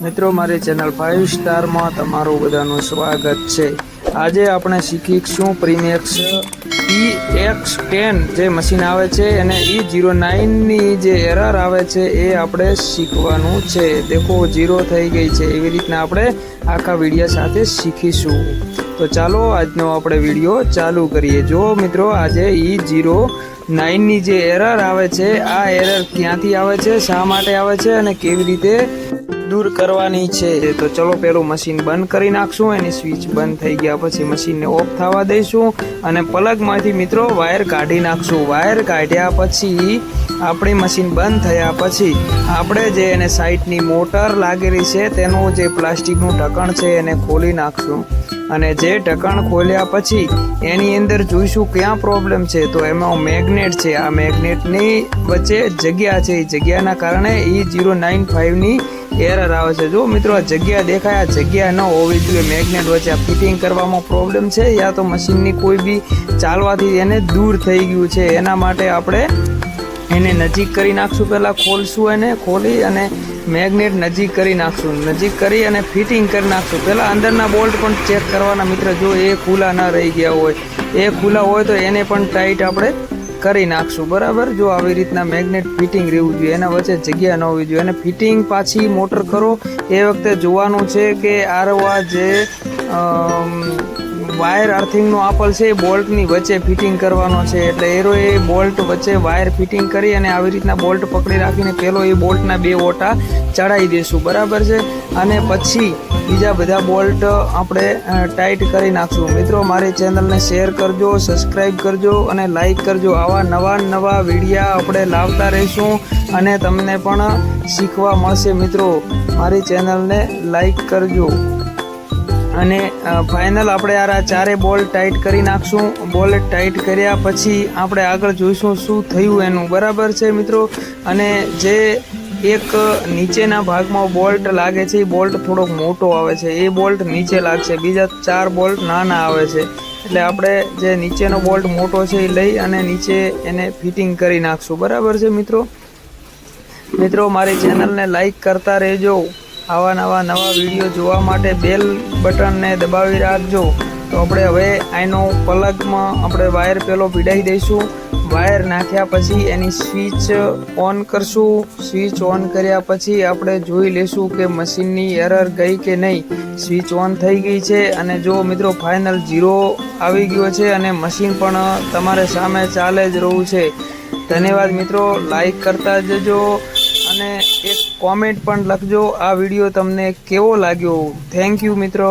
મિત્રો મારી ચેનલ 5 સ્ટારમાં તમારું બધાનું સ્વાગત છે। આજે આપણે શીખીશું પ્રીમેક્સ EX10 જે મશીન આવે છે અને E09 ની જે એરર આવે છે એ આપણે શીખવાનું છે। દેખો 0 થઈ ગઈ છે, એવી રીતના આપણે આખા વિડિયો સાથે શીખીશું। તો ચાલો આજનો આપણે વિડિયો ચાલુ કરીએ। જો મિત્રો આજે E09 ની જે એરર આવે છે આ એરર ક્યાંથી આવે છે, શા માટે આવે છે અને કેવી રીતે दूर करवानी छे। तो चलो पेलो मशीन बंद करी नाखशुं, एनी स्विच बंद थई गया पछी मशीन ने ऑफ थवा दईशुं अने प्लग मांथी मित्रों वायर काढी नाखशुं। वायर काढ्या पछी आपणी मशीन बंद थया पछी आपणे जे एने साइडनी मोटर लागेली छे तेनुं जे प्लास्टिकनुं ढक्कण छे एने खोली नाखशुं અને જે ઢક્કણ ખોલ્યા પછી એની અંદર જોઈશું ક્યાં પ્રોબ્લેમ છે। તો એમાં મેગ્નેટ છે, આ મેગ્નેટની વચ્ચે જગ્યા છે, એ જગ્યાના કારણે E095 ની એરર આવે છે। જો મિત્રો આ જગ્યા દેખાય, આ જગ્યા ન હોવી જોઈએ મેગ્નેટ વચ્ચે, આ ફિટિંગ કરવામાં પ્રોબ્લેમ છે યા તો મશીનની કોઈ બી ચાલવાથી એને દૂર થઈ ગયું છે। એના માટે આપણે એને નજીક કરી નાખશું। પહેલા ખોલશું, એને ખોલી અને મેગ્નેટ નજીક કરી નાખશું, નજીક કરી અને ફિટિંગ કરી નાખશું। પહેલા અંદરના બોલ્ટ પણ ચેક કરવાના મિત્ર, જો એ ખુલ્લા ન રહી ગયા હોય, એ ખુલ્લા હોય તો એને પણ ટાઈટ આપણે કરી નાખશું, બરાબર। જો આવી રીતના મેગ્નેટ ફિટિંગ રહેવું જોઈએ, એના વચ્ચે જગ્યા ન હોવી જોઈએ। અને ફિટિંગ પાછી મોટર કરો એ વખતે જોવાનું છે કે આરવા જે વાયર અર્થિંગનો આપલ છે એ બોલ્ટની વચ્ચે ફિટિંગ કરવાનો છે। એટલે એરો એ બોલ્ટ વચ્ચે વાયર ફિટિંગ કરી અને આવી રીતના બોલ્ટ પકડી રાખીને પેલો એ બોલ્ટના 2 ઓટા ચડાવી દઈશું, બરાબર છે। અને પછી બીજા બધા બોલ્ટ આપણે ટાઈટ કરી નાખશું। મિત્રો મારી ચેનલને શેર કરજો, સબસ્ક્રાઈબ કરજો અને લાઈક કરજો। આવા નવા વિડીયા આપણે લાવતા રહીશું અને તમને પણ શીખવા મળશે। મિત્રો મારી ચેનલને લાઈક કરજો। અને ફાઇનલ આપણે આ ચારે બોલ્ટ ટાઈટ કરી નાખશું। બોલ્ટ ટાઈટ કર્યા પછી આપણે આગળ જોઈશું શું થયું એનું, બરાબર છે મિત્રો। અને જે એક નીચેના ભાગમાં બોલ્ટ લાગે છે એ બોલ્ટ થોડોક મોટો આવે છે, એ બોલ્ટ નીચે લાગશે, બીજા 4 બોલ્ટ નાના આવે છે। એટલે આપણે જે નીચેનો બોલ્ટ મોટો છે એ લઈ અને નીચે એને ફિટિંગ કરી નાખશું, બરાબર છે મિત્રો મારી ચેનલને લાઈક કરતા રહેજો। આવા નવા વિડીયો જોવા માટે બેલ બટનને દબાવી રાખજો। તો આપણે હવે આનો પ્લગમાં આપણે વાયર પેલો ભીડાઈ દઈશું। વાયર નાખ્યા પછી એની સ્વિચ ઓન કરશું। સ્વિચ ઓન કર્યા પછી આપણે જોઈ લેશું કે મશીનની એરર ગઈ કે નહીં। સ્વિચ ઓન થઈ ગઈ છે અને જો મિત્રો ફાઇનલ 0 આવી ગયો છે અને મશીન પણ તમારે સામે ચાલે જ રહ્યું છે। ધન્યવાદ મિત્રો, લાઈક કરતા જજો અને એક કોમેન્ટ પણ લખજો આ વિડીયો તમને કેવો લાગ્યો। થેન્ક યુ મિત્રો।